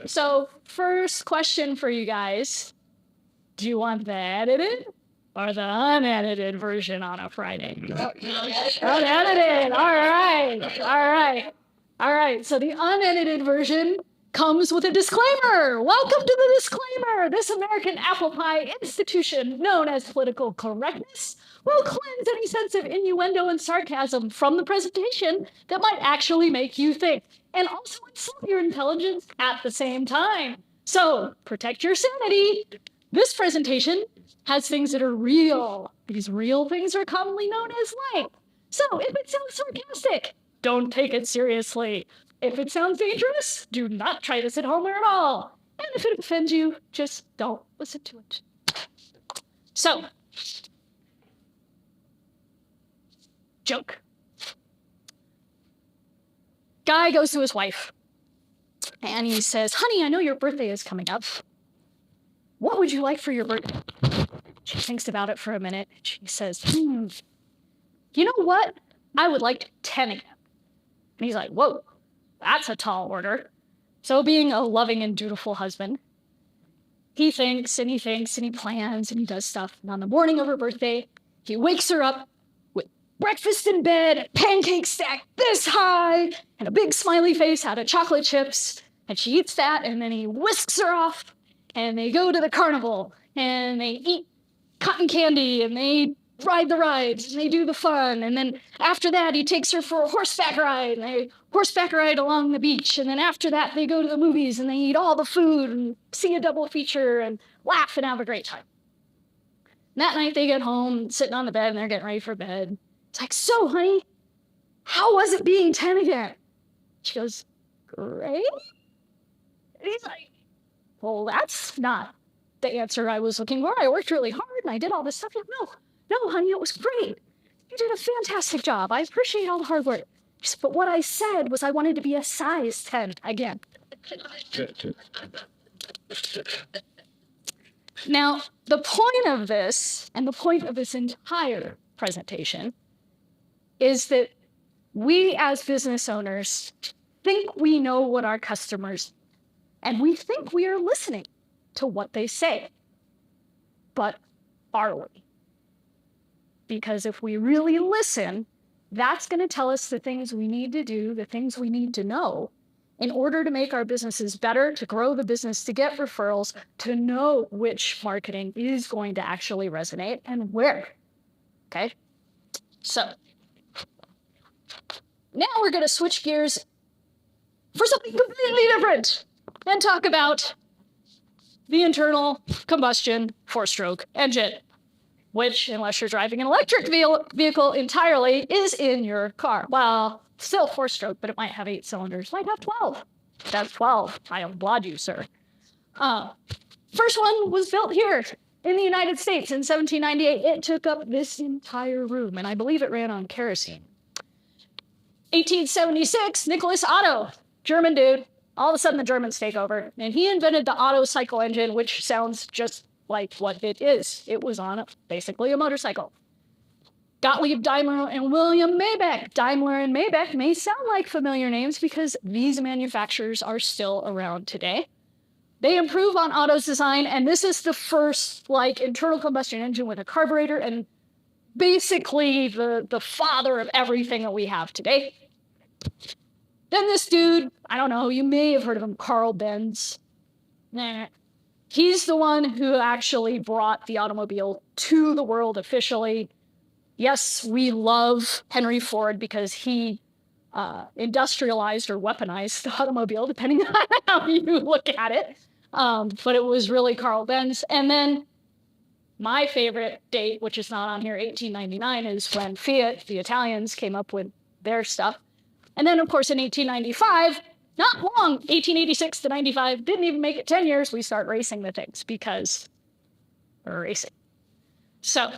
So first question for you guys. Do you want the edited or the unedited version on a Friday? Unedited. All right. All right. All right. So the unedited version comes with a disclaimer. Welcome to the disclaimer. This American apple pie institution, known as political correctness, will cleanse any sense of innuendo and sarcasm from the presentation that might actually make you think, and also insult your intelligence at the same time. So protect your sanity. This presentation has things that are real. These real things are commonly known as light. So if it sounds sarcastic, don't take it seriously. If it sounds dangerous, do not try this at home or at all. And if it offends you, just don't listen to it. So, joke. Guy goes to his wife and he says, honey, I know your birthday is coming up. What would you like for your birthday? She thinks about it for a minute. She says, you know what? I would like 10 again. And he's like, whoa, that's a tall order. So being a loving and dutiful husband, he thinks and he thinks and he plans and he does stuff. And on the morning of her birthday, he wakes her up with breakfast in bed, pancakes stacked this high, and a big smiley face out of chocolate chips. And she eats that, and then he whisks her off, and they go to the carnival, and they eat cotton candy, and they ride the rides, and they do the fun. And then after that, he takes her for a horseback ride, and they horseback ride along the beach. And then after that, they go to the movies, and they eat all the food, and see a double feature, and laugh and have a great time. And that night, they get home, sitting on the bed, and they're getting ready for bed. It's like, so, honey, how was it being 10 again? She goes, great. And he's like, well, that's not the answer I was looking for. I worked really hard, and I did all this stuff. No, honey, it was great. You did a fantastic job. I appreciate all the hard work. But what I said was I wanted to be a size 10 again. Now, the point of this, and the point of this entire presentation, is that we as business owners think we know what our customers, and we think we are listening to what they say. But are we? Because if we really listen, that's going to tell us the things we need to do, the things we need to know in order to make our businesses better, to grow the business, to get referrals, to know which marketing is going to actually resonate and where. Okay? So now we're going to switch gears for something completely different and talk about the internal combustion four-stroke engine, which, unless you're driving an electric vehicle entirely, is in your car. Well, still four-stroke, but it might have 8 cylinders. Might have 12. That's 12. I applaud you, sir. First one was built here in the United States in 1798. It took up this entire room, and I believe it ran on kerosene. 1876, Nicholas Otto, German dude. All of a sudden, the Germans take over, and he invented the Otto cycle engine, which sounds just like what it is. It was on basically a motorcycle. Gottlieb Daimler and William Maybach. Daimler and Maybach may sound like familiar names because these manufacturers are still around today. They improve on Otto's design, and this is the first internal combustion engine with a carburetor, and basically the father of everything that we have today. Then this dude, I don't know, you may have heard of him, Carl Benz. Nah. He's the one who actually brought the automobile to the world officially. Yes, we love Henry Ford because he industrialized or weaponized the automobile, depending on how you look at it. But it was really Carl Benz. And then my favorite date, which is not on here, 1899, is when Fiat, the Italians, came up with their stuff. And then, of course, in 1895, not long, 1886 to 95, didn't even make it 10 years, we start racing the things because we're racing. So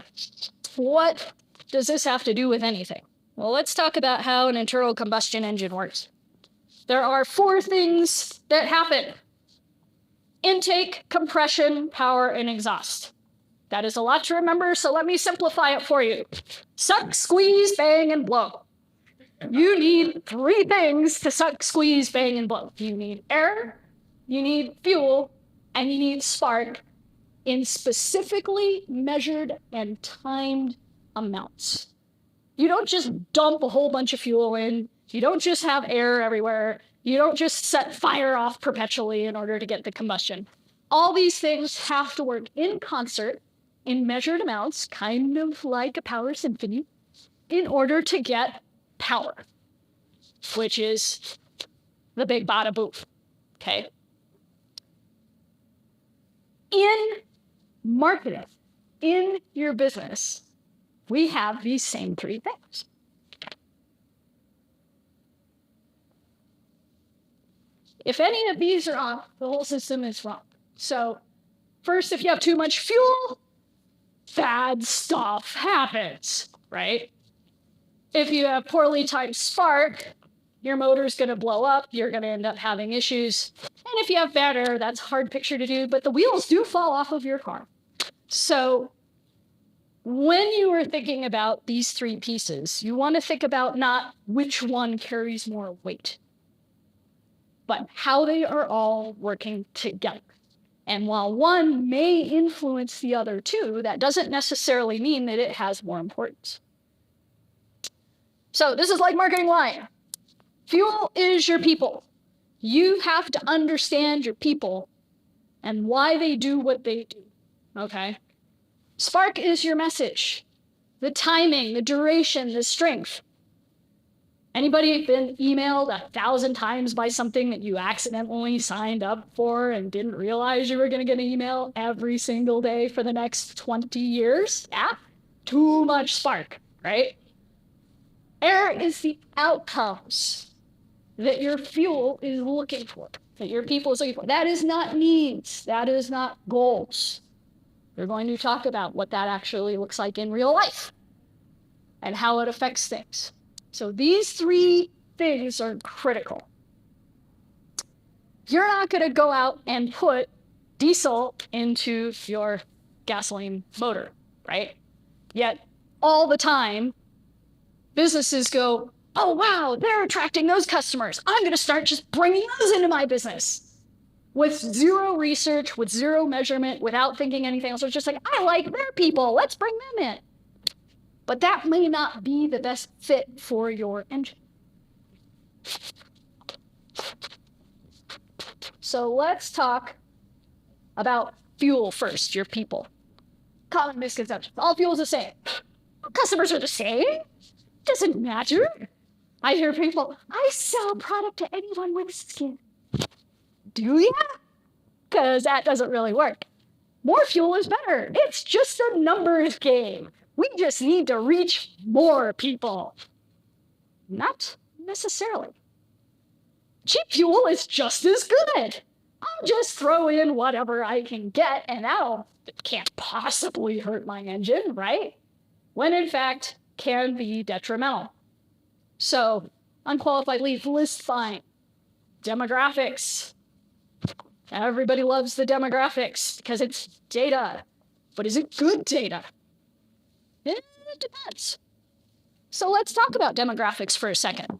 what does this have to do with anything? Well, let's talk about how an internal combustion engine works. There are 4 things that happen: intake, compression, power, and exhaust. That is a lot to remember, so let me simplify it for you. Suck, squeeze, bang, and blow. You need three things to suck, squeeze, bang, and blow. You need air, you need fuel, and you need spark in specifically measured and timed amounts. You don't just dump a whole bunch of fuel in. You don't just have air everywhere. You don't just set fire off perpetually in order to get the combustion. All these things have to work in concert in measured amounts, kind of like a power symphony, in order to get power, which is the big bada boom. Okay? In marketing, in your business, we have these same three things. If any of these are off, the whole system is wrong. So first, if you have too much fuel, bad stuff happens, right? If you have poorly timed spark, your motor's going to blow up. You're going to end up having issues. And if you have bad air, that's a hard picture to do, but the wheels do fall off of your car. So when you are thinking about these three pieces, you want to think about not which one carries more weight, but how they are all working together. And while one may influence the other two, that doesn't necessarily mean that it has more importance. So this is like marketing line. Fuel is your people. You have to understand your people and why they do what they do, okay? Spark is your message, the timing, the duration, the strength. Anybody been emailed 1,000 times by something that you accidentally signed up for and didn't realize you were going to get an email every single day for the next 20 years? Yeah, too much spark, right? Air is the outcomes that your fuel is looking for, that your people is looking for. That is not needs. That is not goals. We're going to talk about what that actually looks like in real life and how it affects things. So these three things are critical. You're not going to go out and put diesel into your gasoline motor, right? Yet all the time, businesses go, oh, wow, they're attracting those customers. I'm going to start just bringing those into my business. With zero research, with zero measurement, without thinking anything else. It's just like, I like their people. Let's bring them in. But that may not be the best fit for your engine. So let's talk about fuel first, your people. Common misconceptions. All fuel is the same. Customers are the same. Doesn't matter. I hear people, I sell product to anyone with skin. Do ya? Because that doesn't really work. More fuel is better. It's just a numbers game. We just need to reach more people. Not necessarily. Cheap fuel is just as good. I'll just throw in whatever I can get, and it can't possibly hurt my engine, right? When in fact, can be detrimental. So, unqualified leave, list buying, demographics. Everybody loves the demographics because it's data. But is it good data? It depends. So let's talk about demographics for a second.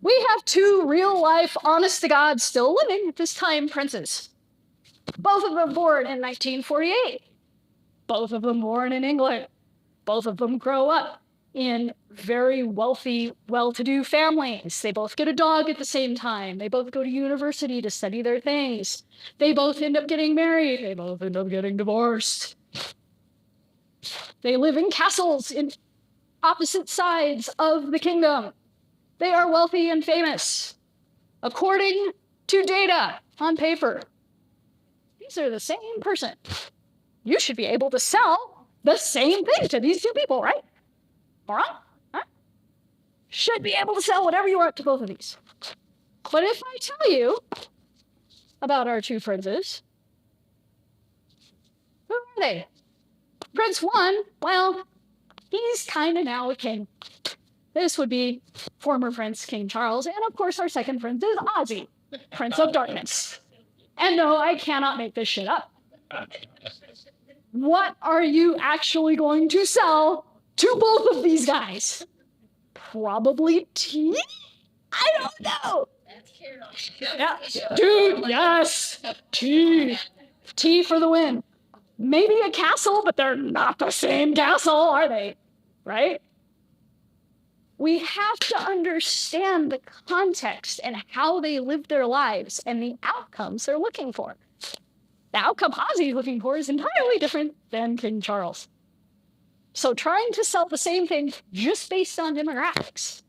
We have two real-life, honest-to-God, still living at this time princes. Both of them born in 1948. Both of them born in England. Both of them grow up in very wealthy, well-to-do families. They both get a dog at the same time. They both go to university to study their things. They both end up getting married. They both end up getting divorced. They live in castles in opposite sides of the kingdom. They are wealthy and famous, according to data on paper. These are the same person. You should be able to sell the same thing to these two people, right? All right? Huh? Should be able to sell whatever you want to both of these. But if I tell you about our two princes, who are they? Prince 1, well, he's kind of now a king. This would be former Prince King Charles, and of course our second prince is Ozzy, Prince of Darkness. And no, I cannot make this shit up. What are you actually going to sell to both of these guys? Probably tea? I don't know. Yeah. Dude, yes. Tea. Tea for the win. Maybe a castle, but they're not the same castle, are they? Right? We have to understand the context and how they live their lives and the outcomes they're looking for. The outcome Ozzy's looking for is entirely different than King Charles. So trying to sell the same thing just based on demographics,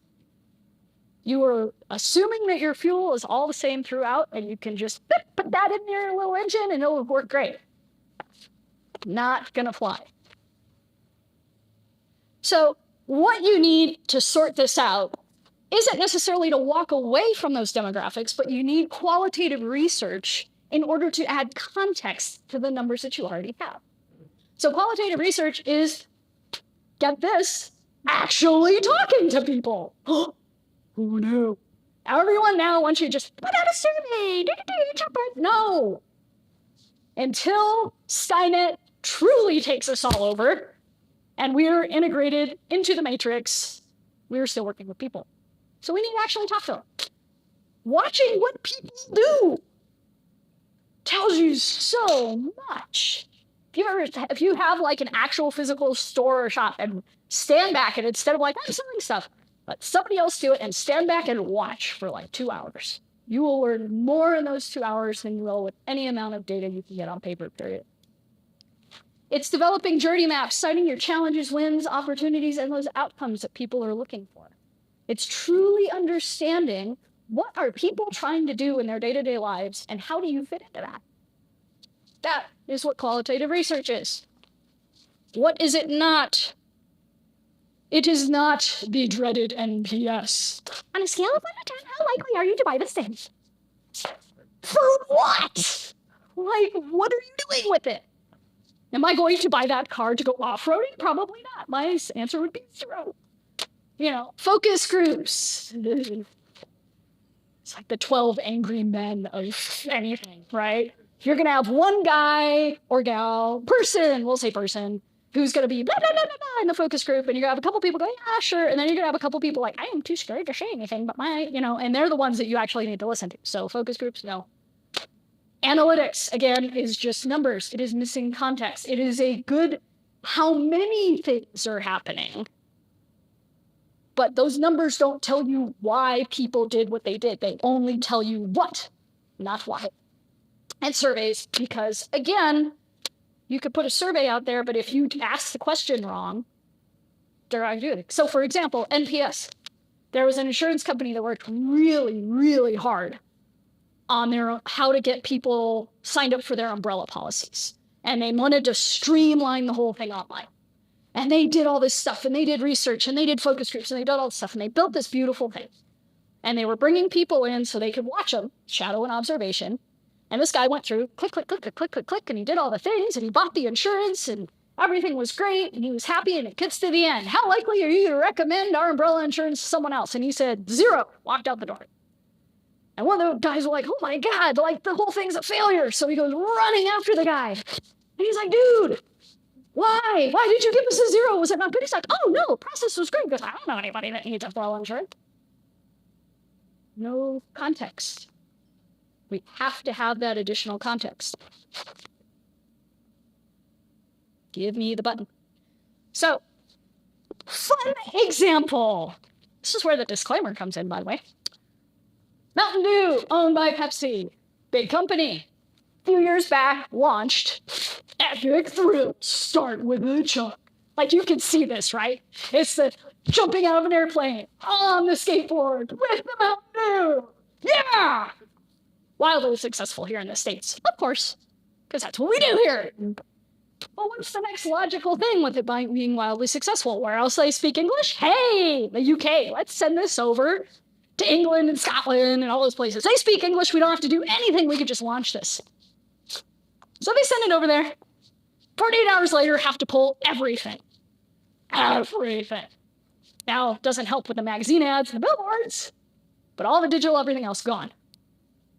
you are assuming that your fuel is all the same throughout, and you can just put that in your little engine and it'll work great. Not gonna fly. So what you need to sort this out isn't necessarily to walk away from those demographics, but you need qualitative research in order to add context to the numbers that you already have. So qualitative research is, get this, actually talking to people. Oh no. Everyone now wants you to just put out a survey. No. Until Skynet truly takes us all over and we're integrated into the matrix, we're still working with people. So we need to actually talk to them. Watching what people do tells you so much. If you have like an actual physical store or shop and stand back and instead of like, I'm selling stuff, let somebody else do it and stand back and watch for like 2 hours. You will learn more in those 2 hours than you will with any amount of data you can get on paper, period. It's developing journey maps, citing your challenges, wins, opportunities, and those outcomes that people are looking for. It's truly understanding what are people trying to do in their day-to-day lives and how do you fit into that? That is what qualitative research is. What is it not? It is not the dreaded NPS. On a scale of 1 to 10, how likely are you to buy this thing? For what? Like, what are you doing with it? Am I going to buy that car to go off-roading? Probably not. My answer would be 0. You know, focus groups. It's like the 12 angry men of anything, right? You're going to have one guy or gal, person, we'll say person, who's going to be blah, blah, blah, blah, blah in the focus group, and you're going to have a couple people going, yeah, sure, and then you're going to have a couple people like, I am too scared to say anything, but and they're the ones that you actually need to listen to. So focus groups, no. Analytics, again, is just numbers. It is missing context. It is a good how many things are happening, but those numbers don't tell you why people did what they did. They only tell you what, not why. And surveys, because again, you could put a survey out there, but if you ask the question wrong, they're not doing it. So for example, NPS. There was an insurance company that worked really, really hard on their how to get people signed up for their umbrella policies. And they wanted to streamline the whole thing online. And they did all this stuff, and they did research, and they did focus groups, and they did all this stuff, and they built this beautiful thing. And they were bringing people in so they could watch them, shadow and observation. And this guy went through, click, click, click, click, click, click, click, and he did all the things, and he bought the insurance, and everything was great, and he was happy, and it gets to the end. How likely are you to recommend our umbrella insurance to someone else? And he said, 0, walked out the door. And one of the guys were like, oh my God, like the whole thing's a failure. So he goes running after the guy. And he's like, dude, why? Why did you give us a 0? Was it not good? He's like, oh no, the process was great. He goes, I don't know anybody that needs umbrella insurance. No context. We have to have that additional context. Give me the button. So, fun example. This is where the disclaimer comes in, by the way. Mountain Dew, owned by Pepsi. Big company. A few years back, launched epic thrill. Start with a chunk. Like you can see this, right? It's the jumping out of an airplane on the skateboard with the Mountain Dew. Yeah! Wildly successful here in the States, of course, because that's what we do here. Well, what's the next logical thing with it being wildly successful? Where else they speak English? Hey, the UK, let's send this over to England and Scotland and all those places. They speak English, we don't have to do anything, we could just launch this. So they send it over there. 48 hours later, have to pull everything. Everything. Now, it doesn't help with the magazine ads and the billboards, but all the digital, everything else gone.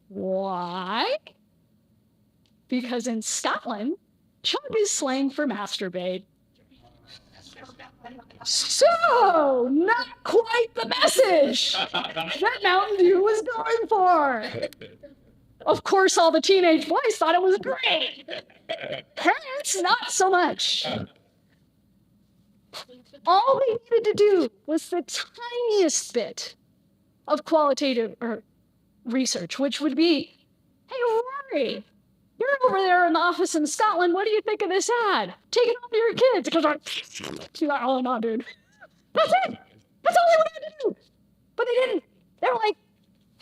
Why? Because in Scotland, chunk is slang for masturbate. So, not quite the message that Mountain Dew was going for. Of course, all the teenage boys thought it was great. Parents, not so much. All they needed to do was the tiniest bit of qualitative research, which would be, hey, Rory, you're over there in the office in Scotland. What do you think of this ad? Take it on to your kids. Because she's like, oh, no, dude. That's it. That's all they wanted to do. But they didn't. They were like,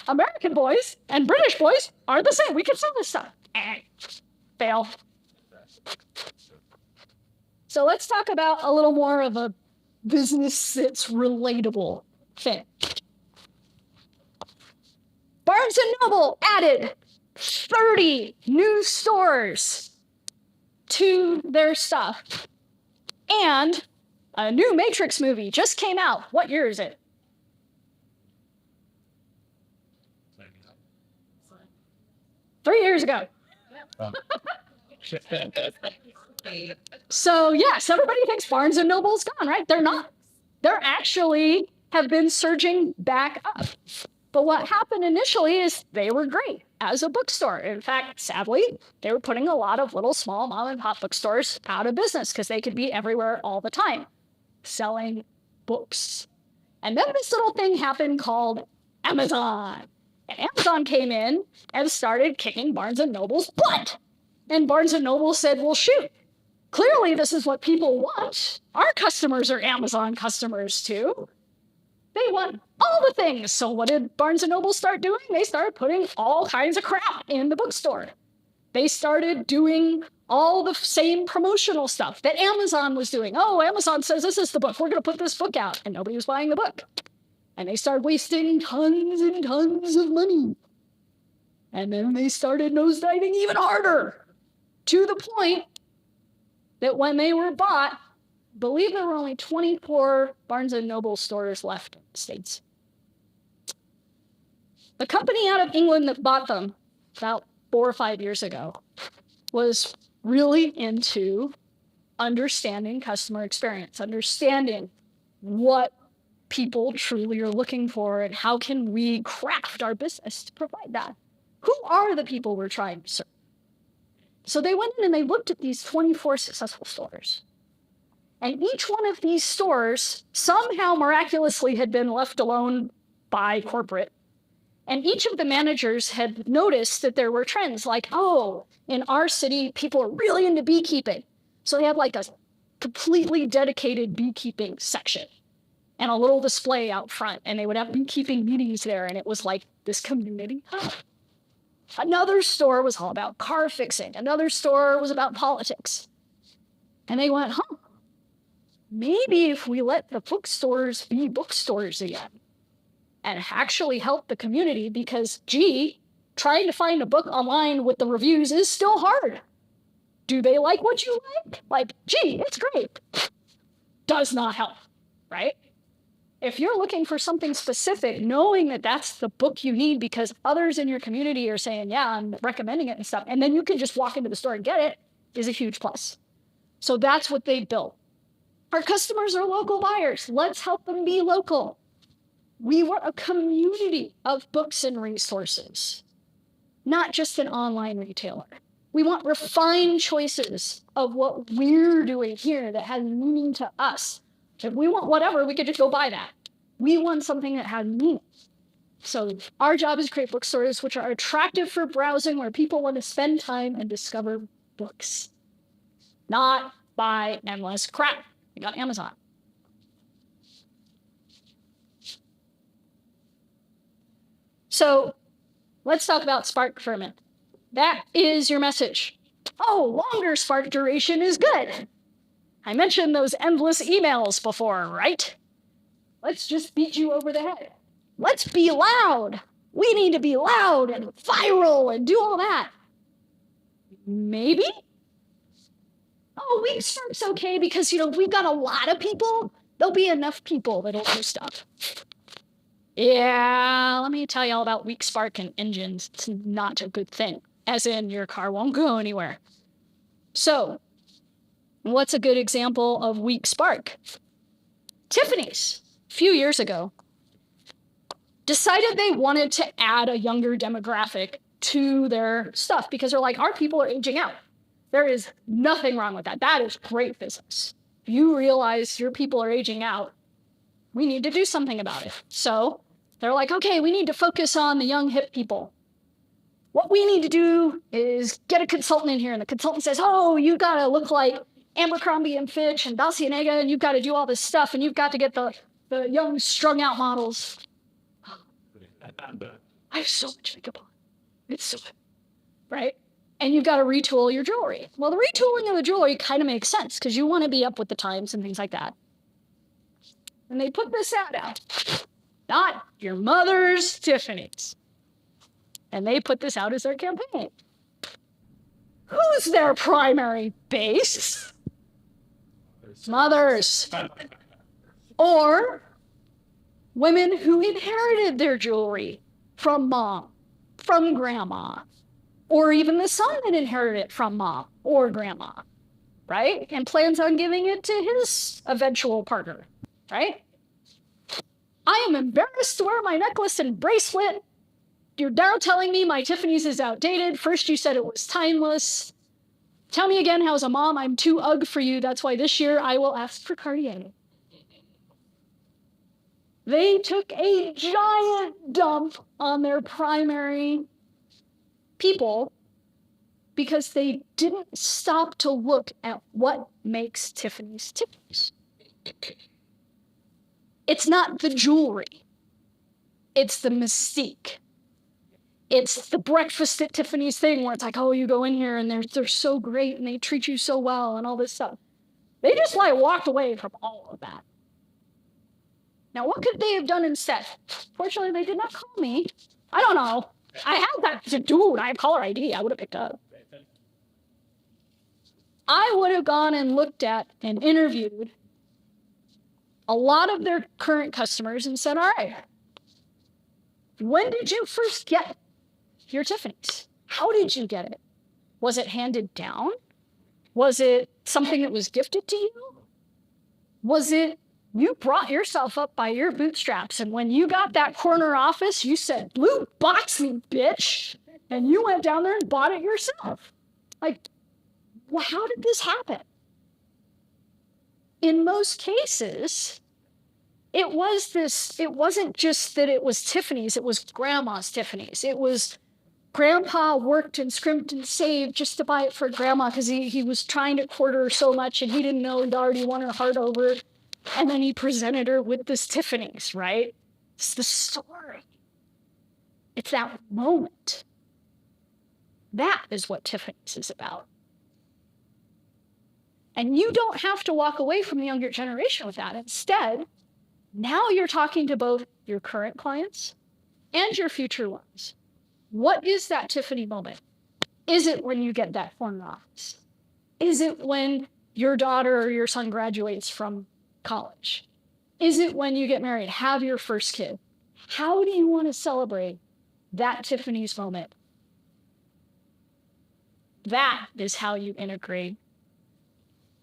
American boys and British boys aren't the same. We can sell this stuff. Fail. So let's talk about a little more of a business that's relatable thing. Barnes & Noble added 30 new stores to their stuff. And a new Matrix movie just came out. What year is it? Three years ago. So yes, everybody thinks Barnes & Noble's gone, right? They're not. They're actually have been surging back up. But what happened initially is they were great as a bookstore. In fact, sadly, they were putting a lot of little small mom and pop bookstores out of business because they could be everywhere all the time selling books. And then this little thing happened called Amazon. And Amazon came in and started kicking Barnes & Noble's butt. And Barnes & Noble said, well, shoot, clearly this is what people want. Our customers are Amazon customers too. They want all the things. So what did Barnes & Noble start doing? They started putting all kinds of crap in the bookstore. They started doing all the same promotional stuff that Amazon was doing. Oh, Amazon says this is the book. We're going to put this book out. And nobody was buying the book. And they started wasting tons and tons of money. And then they started nosediving even harder, to the point that when they were bought, I believe there were only 24 Barnes & Noble stores left in the States. The company out of England that bought them about 4 or 5 years ago was really into understanding customer experience, understanding what people truly are looking for and how can we craft our business to provide that. Who are the people we're trying to serve? So they went in and they looked at these 24 successful stores. And each one of these stores somehow miraculously had been left alone by corporate. And each of the managers had noticed that there were trends like, oh, in our city, people are really into beekeeping. So they had like a completely dedicated beekeeping section and a little display out front. And they would have beekeeping meetings there. And it was like this community hub. Another store was all about car fixing. Another store was about politics. And they went, maybe if we let the bookstores be bookstores again and actually help the community, because, gee, trying to find a book online with the reviews is still hard. Do they like what you like? Like, gee, it's great. Does not help, right? If you're looking for something specific, knowing that that's the book you need because others in your community are saying, yeah, I'm recommending it and stuff, and then you can just walk into the store and get it, is a huge plus. So that's what they built. Our customers are local buyers. Let's help them be local. We want a community of books and resources, not just an online retailer. We want refined choices of what we're doing here that has meaning to us. If we want whatever, we could just go buy that. We want something that has meaning. So our job is to create bookstores which are attractive for browsing, where people want to spend time and discover books, not buy endless crap. We got Amazon. So let's talk about spark for a minute. That is your message. Oh, longer spark duration is good. I mentioned those endless emails before, right? Let's just beat you over the head. Let's be loud. We need to be loud and viral and do all that. Maybe? Oh, weak spark's okay because, we've got a lot of people. There'll be enough people that'll do stuff. Yeah, let me tell you all about weak spark and engines. It's not a good thing, as in your car won't go anywhere. So, What's a good example of weak spark? Tiffany's, a few years ago, decided they wanted to add a younger demographic to their stuff because they're like, our people are aging out. There is nothing wrong with that. That is great business. If you realize your people are aging out, we need to do something about it. So they're like, okay, we need to focus on the young, hip people. What we need to do is get a consultant in here, and the consultant says, oh, you got to look like Abercrombie and Fitch and Balenciaga, and you've got to do all this stuff, and you've got to get the young, strung-out models. I have so much makeup on. It's so good, right? And you've got to retool your jewelry. Well, the retooling of the jewelry kind of makes sense because you want to be up with the times and things like that. And they put this ad out. Not your mother's Tiffany's. And they put this out as their campaign. Who's their primary base? Mothers. Or women who inherited their jewelry from mom, from grandma, or even the son that inherited it from mom or grandma, right? And plans on giving it to his eventual partner, right? I am embarrassed to wear my necklace and bracelet. You're now telling me my Tiffany's is outdated. First you said it was timeless. Tell me again how as a mom I'm too ugh for you. That's why this year I will ask for Cartier. They took a giant dump on their primary people because they didn't stop to look at what makes Tiffany's Tiffany's. It's not the jewelry. It's the mystique. It's the breakfast at Tiffany's thing where it's like, oh, you go in here and they're so great and they treat you so well and all this stuff. They just like walked away from all of that. Now, what could they have done instead? Fortunately, they did not call me. I don't know. I had that, dude, I have caller ID. I would have picked up. I would have gone and looked at and interviewed a lot of their current customers and said, all right, when did you first get your Tiffany's? How did you get it? Was it handed down? Was it something that was gifted to you? Was it you brought yourself up by your bootstraps, and when you got that corner office, you said, blue box me, bitch, and you went down there and bought it yourself? Like, well, how did this happen? In most cases, it wasn't just that it was Tiffany's, it was grandma's Tiffany's. It was grandpa worked and scrimped and saved just to buy it for grandma because he was trying to court her so much and he didn't know he'd already won her heart over. And then he presented her with this Tiffany's, right? It's the story. It's that moment. That is what Tiffany's is about. And you don't have to walk away from the younger generation with that. Instead, now you're talking to both your current clients and your future ones. What is that Tiffany moment? Is it when you get that corner office? Is it when your daughter or your son graduates from college? Is it when you get married, have your first kid? How do you want to celebrate that Tiffany's moment? That is how you integrate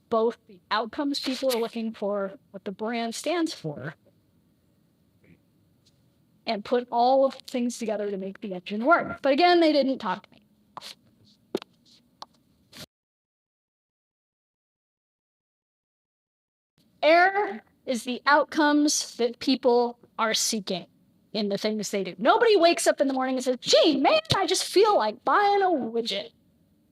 both the outcomes people are looking for, what the brand stands for, and put all of the things together to make the engine work. But again, they didn't talk to me. Error is the outcomes that people are seeking in the things they do. Nobody wakes up in the morning and says, gee, man, I just feel like buying a widget.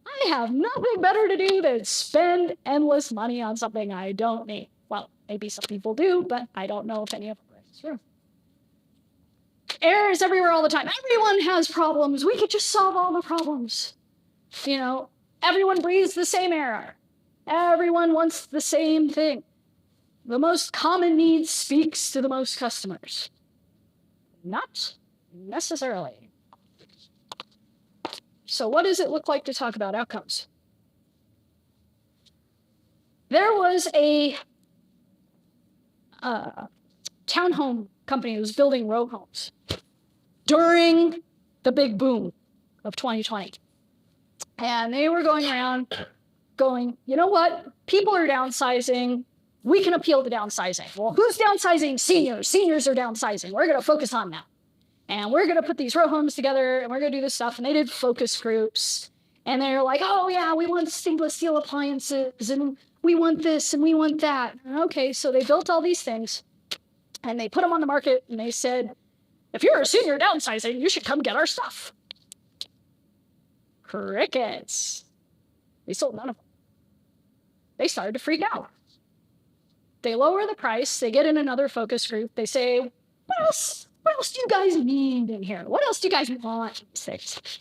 I have nothing better to do than spend endless money on something I don't need. Well, maybe some people do, but I don't know if any of them are in this room. Error is everywhere all the time. Everyone has problems. We could just solve all the problems. You know, everyone breathes the same air. Everyone wants the same thing. The most common need speaks to the most customers. Not necessarily. So what does it look like to talk about outcomes? There was a townhome company that was building row homes during the big boom of 2020. And they were going around going, you know what? People are downsizing. We can appeal to downsizing. Well, who's downsizing? Seniors. Seniors are downsizing. We're going to focus on that. And we're going to put these row homes together, and we're going to do this stuff. And they did focus groups. And they're like, oh, yeah, we want stainless steel appliances, and we want this, and we want that. Okay, so they built all these things, and they put them on the market, and they said, if you're a senior downsizing, you should come get our stuff. Crickets. They sold none of them. They started to freak out. They lower the price. They get in another focus group. They say, what else? What else do you guys need in here? What else do you guys want?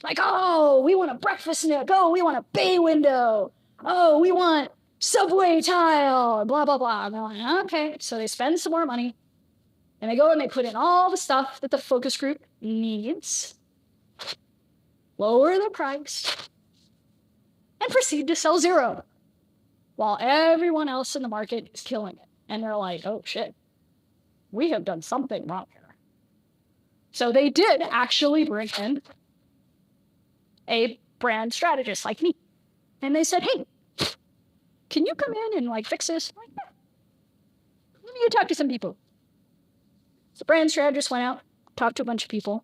Like, oh, we want a breakfast nook. Oh, we want a bay window. Oh, we want subway tile. Blah, blah, blah. And they're like, okay. So they spend some more money. And they go and they put in all the stuff that the focus group needs. Lower the price. And proceed to sell zero. While everyone else in the market is killing it. And they're like, oh, shit. We have done something wrong here. So they did actually bring in a brand strategist like me. And they said, hey, can you come in and like fix this? I'm like, yeah. Let me talk to some people. So brand strategist went out, talked to a bunch of people,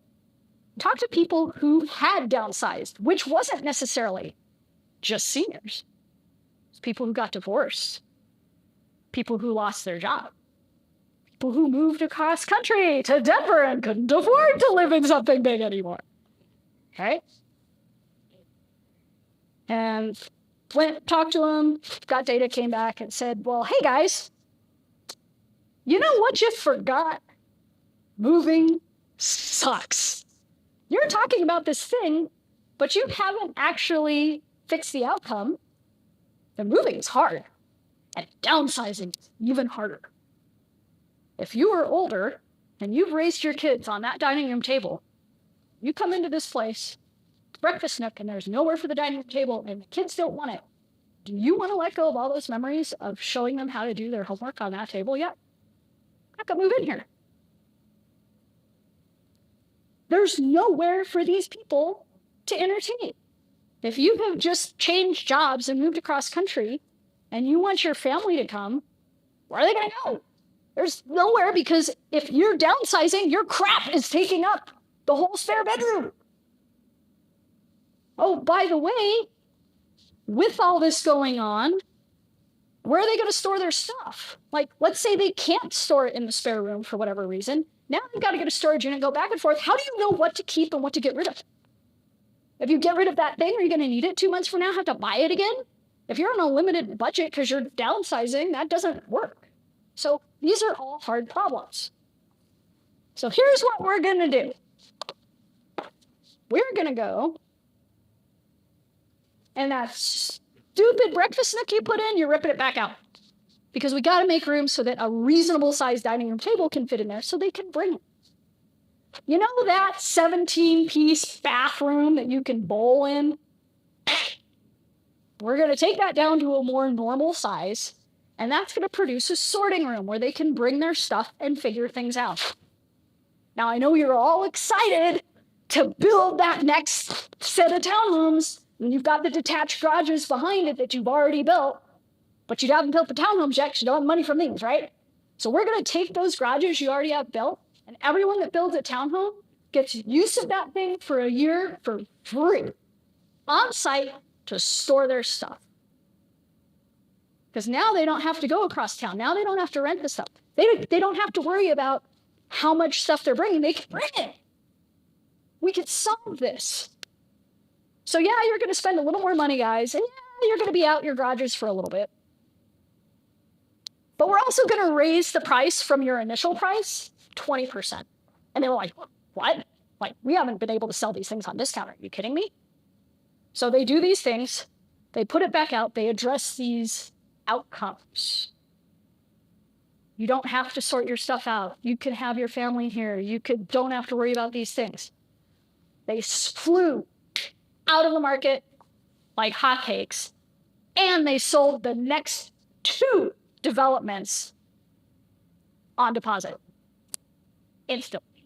talked to people who had downsized, which wasn't necessarily just seniors. It's people who got divorced, people who lost their job. People who moved across country to Denver and couldn't afford to live in something big anymore. Okay? And went, talked to them, got data, came back and said, well, hey guys, you know what you forgot? Moving sucks. You're talking about this thing, but you haven't actually fixed the outcome. And moving is hard. And downsizing is even harder. If you are older and you've raised your kids on that dining room table, you come into this place, breakfast nook, and there's nowhere for the dining room table, and the kids don't want it. Do you want to let go of all those memories of showing them how to do their homework on that table yet? Not gonna move in here. There's nowhere for these people to entertain. If you have just changed jobs and moved across country, and you want your family to come, where are they gonna go? There's nowhere, because if you're downsizing, your crap is taking up the whole spare bedroom. Oh, by the way, with all this going on, where are they going to store their stuff? Like, let's say they can't store it in the spare room for whatever reason. Now they've got to get a storage unit, go back and forth. How do you know what to keep and what to get rid of? If you get rid of that thing, are you going to need it 2 months from now, have to buy it again? If you're on a limited budget because you're downsizing, that doesn't work. So these are all hard problems. So here's what we're going to do. We're going to go, and that stupid breakfast nook you put in, you're ripping it back out. Because we got to make room so that a reasonable sized dining room table can fit in there so they can bring it. You know that 17-piece bathroom that you can bowl in? We're going to take that down to a more normal size, and that's going to produce a sorting room where they can bring their stuff and figure things out. Now, I know you're all excited to build that next set of townhomes, and you've got the detached garages behind it that you've already built, but you haven't built the townhomes yet because you don't have money from these, right? So we're going to take those garages you already have built, and everyone that builds a townhome gets use of that thing for a year for free on site to store their stuff. Because now they don't have to go across town. Now they don't have to rent the stuff. They don't have to worry about how much stuff they're bringing. They can bring it. We could solve this. So yeah, you're going to spend a little more money, guys. And yeah, you're going to be out your garages for a little bit. But we're also going to raise the price from your initial price 20%. And they were like, what? Like, we haven't been able to sell these things on discount. Are you kidding me? So they do these things. They put it back out. They address these outcomes. You don't have to sort your stuff out. You can have your family here. Don't have to worry about these things. They flew out of the market like hotcakes, and they sold the next 2 developments on deposit instantly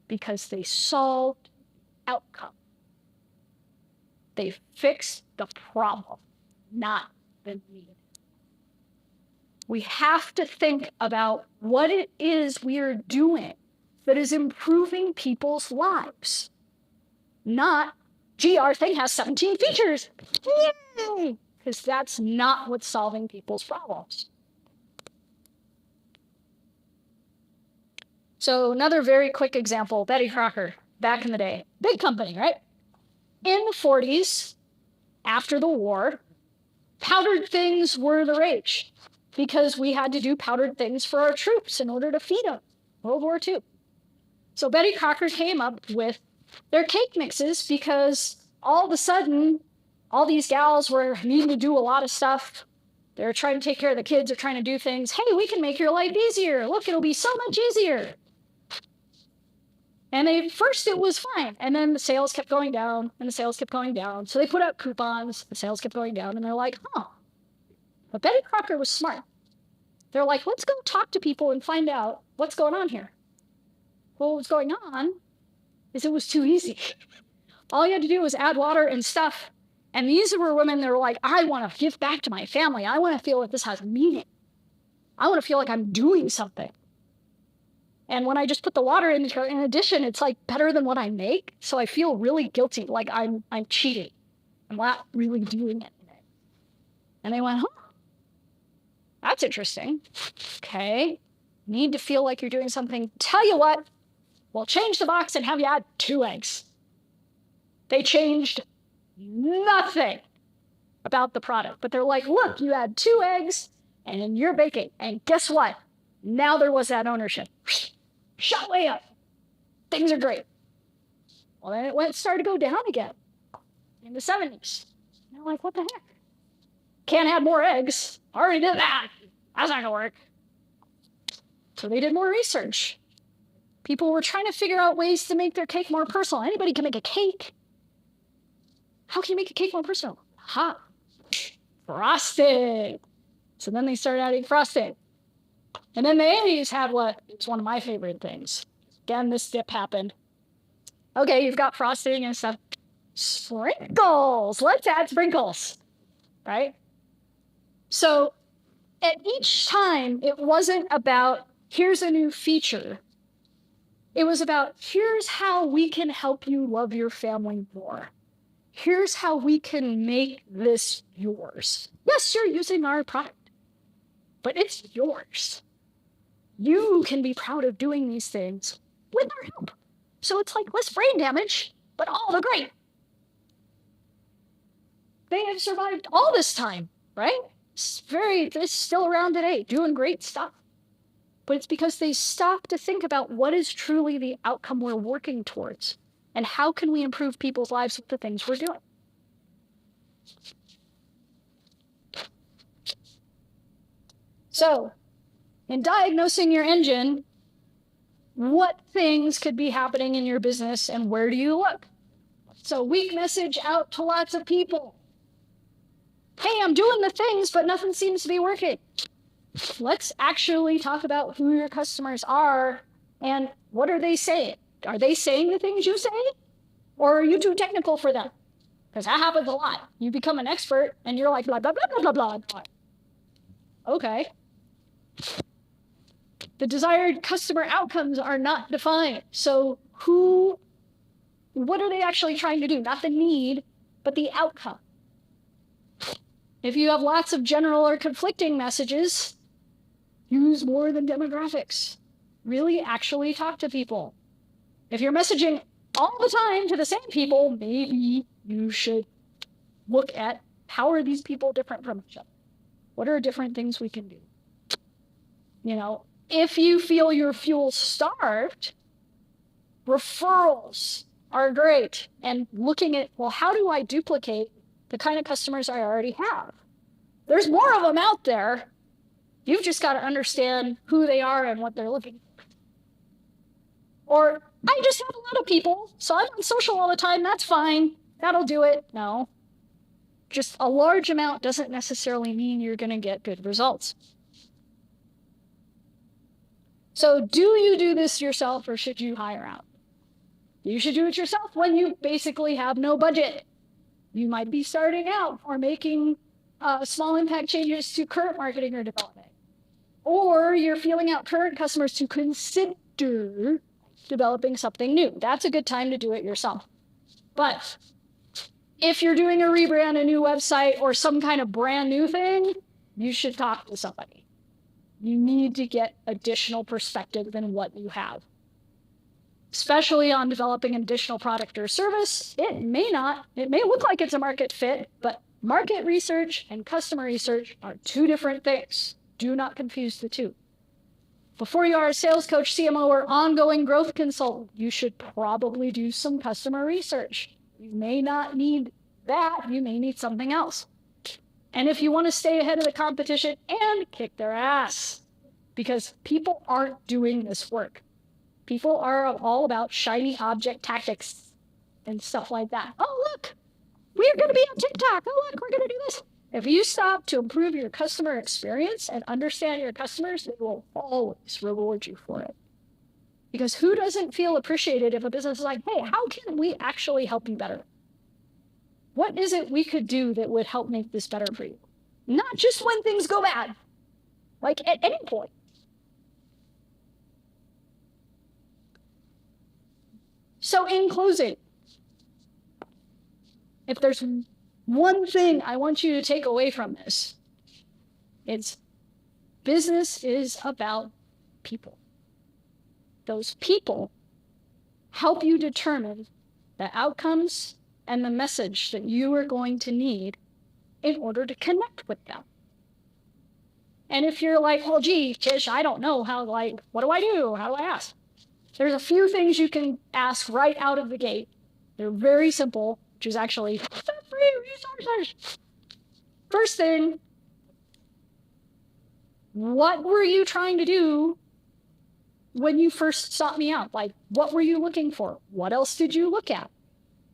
because they solved outcome. They fixed the problem, not even need. We have to think about what it is we are doing that is improving people's lives. Not, gee, our thing has 17 features. Yay! Because that's not what's solving people's problems. So another very quick example, Betty Crocker, back in the day. Big company, right? In the 40s, after the war, powdered things were the rage because we had to do powdered things for our troops in order to feed them. World War II. So Betty Crocker came up with their cake mixes because all of a sudden, all these gals were needing to do a lot of stuff. They're trying to take care of the kids. They're trying to do things. Hey, we can make your life easier. Look, it'll be so much easier. And first it was fine. And then the sales kept going down and the sales kept going down. So they put out coupons. The sales kept going down. And they're like, huh. But Betty Crocker was smart. They're like, let's go talk to people and find out what's going on here. Well, what was going on is it was too easy. All you had to do was add water and stuff. And these were women that were like, I want to give back to my family. I want to feel like this has meaning. I want to feel like I'm doing something. And when I just put the water in addition, it's like better than what I make. So I feel really guilty, like I'm cheating. I'm not really doing it. And they went, huh, that's interesting. Okay, need to feel like you're doing something. Tell you what, we'll change the box and have you add 2 eggs. They changed nothing about the product, but they're like, look, you add 2 eggs and you're baking. And guess what? Now there was that ownership. Shot way up. Things are great. Well, then it started to go down again in the 70s. And they're like, what the heck? Can't add more eggs. Already did that. That's not going to work. So they did more research. People were trying to figure out ways to make their cake more personal. Anybody can make a cake. How can you make a cake more personal? Ha! Frosting. So then they started adding frosting. And then the 80s had what? It's one of my favorite things. Again, this dip happened. Okay, you've got frosting and stuff. Sprinkles. Let's add sprinkles. Right? So at each time, it wasn't about, here's a new feature. It was about, here's how we can help you love your family more. Here's how we can make this yours. Yes, you're using our product, but it's yours. You can be proud of doing these things with our help. So it's like less brain damage, but all the great. They have survived all this time, right? It's still around today, doing great stuff. But it's because they stopped to think about what is truly the outcome we're working towards and how can we improve people's lives with the things we're doing. So, in diagnosing your engine, what things could be happening in your business and where do you look? So, weak message out to lots of people. Hey, I'm doing the things, but nothing seems to be working. Let's actually talk about who your customers are and what are they saying? Are they saying the things you say? Or are you too technical for them? Because that happens a lot. You become an expert and you're like, blah, blah, blah, blah, blah, blah. Okay. The desired customer outcomes are not defined. So what are they actually trying to do? Not the need, but the outcome. If you have lots of general or conflicting messages, use more than demographics. Really actually talk to people. If you're messaging all the time to the same people, maybe you should look at how are these people different from each other? What are different things we can do? You know, if you feel you're fuel starved, referrals are great. And looking at, well, how do I duplicate the kind of customers I already have? There's more of them out there. You've just got to understand who they are and what they're looking for. Or, I just have a lot of people, so I'm on social all the time, that's fine. That'll do it. No. Just a large amount doesn't necessarily mean you're going to get good results. So do you do this yourself or should you hire out? You should do it yourself when you basically have no budget. You might be starting out or making small impact changes to current marketing or development. Or you're feeling out current customers to consider developing something new. That's a good time to do it yourself. But if you're doing a rebrand, a new website, or some kind of brand new thing, you should talk to somebody. You need to get additional perspective than what you have. Especially on developing an additional product or service, it may look like it's a market fit, but market research and customer research are two different things. Do not confuse the two. Before you are a sales coach, CMO, or ongoing growth consultant, you should probably do some customer research. You may not need that. You may need something else. And if you want to stay ahead of the competition and kick their ass, because people aren't doing this work. People are all about shiny object tactics and stuff like that. Oh, look, we're going to be on TikTok. Oh, look, we're going to do this. If you stop to improve your customer experience and understand your customers, they will always reward you for it. Because who doesn't feel appreciated if a business is like, hey, how can we actually help you better? What is it we could do that would help make this better for you? Not just when things go bad, like at any point. So in closing, if there's one thing I want you to take away from this, it's business is about people. Those people help you determine the outcomes and the message that you are going to need in order to connect with them. And if you're like, well, gee, Tish, I don't know how, what do I do? How do I ask? There's a few things you can ask right out of the gate. They're very simple, which is actually free resources. First thing, what were you trying to do when you first sought me out? Like, what were you looking for? What else did you look at?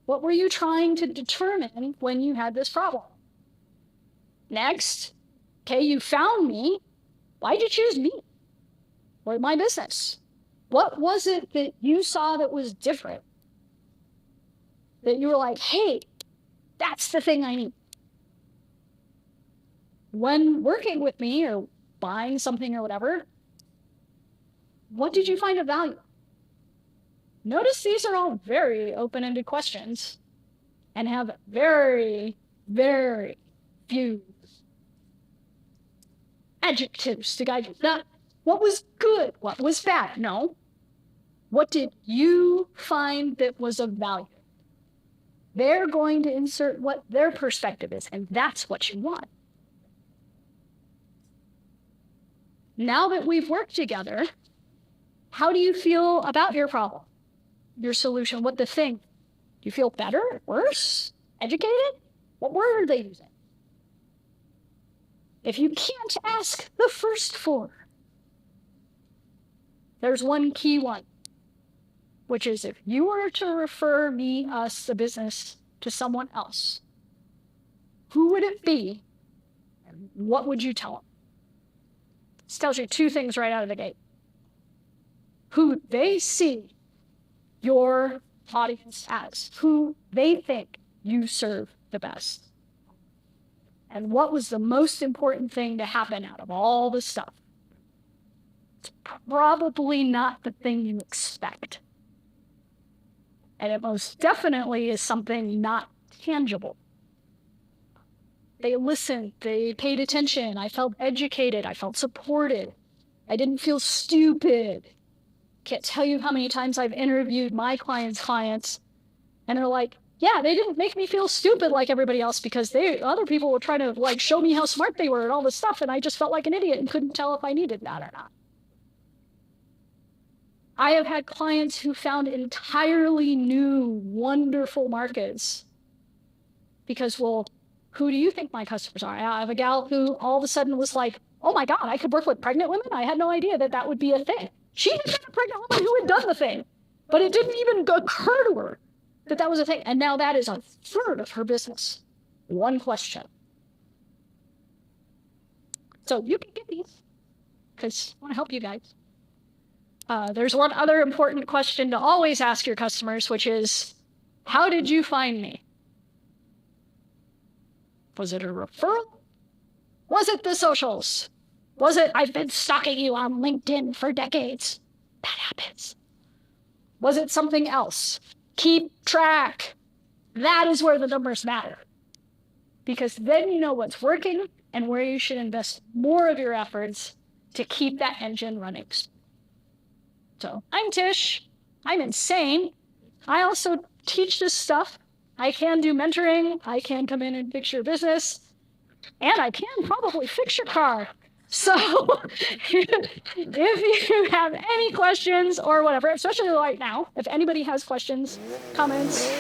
What were you trying to determine when you had this problem? Next, okay, you found me. Why'd you choose me or my business? What was it that you saw that was different? That you were like, hey, that's the thing I need. When working with me or buying something or whatever, what did you find of value? Notice these are all very open-ended questions and have very, very few adjectives to guide you. Not what was good, what was bad. No. What did you find that was of value? They're going to insert what their perspective is, and that's what you want. Now that we've worked together, how do you feel about your problem, your solution, what the thing? Do you feel better, worse, educated? What word are they using? If you can't ask the first four, there's one key one, which is if you were to refer me, us, the business, to someone else, who would it be and what would you tell them? This tells you two things right out of the gate. Who they see your audience as, who they think you serve the best. And what was the most important thing to happen out of all this stuff? It's probably not the thing you expect. And it most definitely is something not tangible. They listened, they paid attention, I felt educated, I felt supported, I didn't feel stupid. Can't tell you how many times I've interviewed my clients, and they're like, yeah, they didn't make me feel stupid like everybody else because other people were trying to show me how smart they were and all this stuff, and I just felt like an idiot and couldn't tell if I needed that or not. I have had clients who found entirely new, wonderful markets because, well, who do you think my customers are? I have a gal who all of a sudden was like, oh my God, I could work with pregnant women? I had no idea that that would be a thing. She had been a pregnant woman who had done the thing, but it didn't even occur to her that that was a thing. And now that is a third of her business. One question. So you can get these because I want to help you guys. There's one other important question to always ask your customers, which is, how did you find me? Was it a referral? Was it the socials? Was it, I've been stalking you on LinkedIn for decades? That happens. Was it something else? Keep track. That is where the numbers matter. Because then you know what's working and where you should invest more of your efforts to keep that engine running. So I'm Tish. I'm insane. I also teach this stuff. I can do mentoring. I can come in and fix your business. And I can probably fix your car. So if you have any questions or whatever, especially right now, if anybody has questions, comments,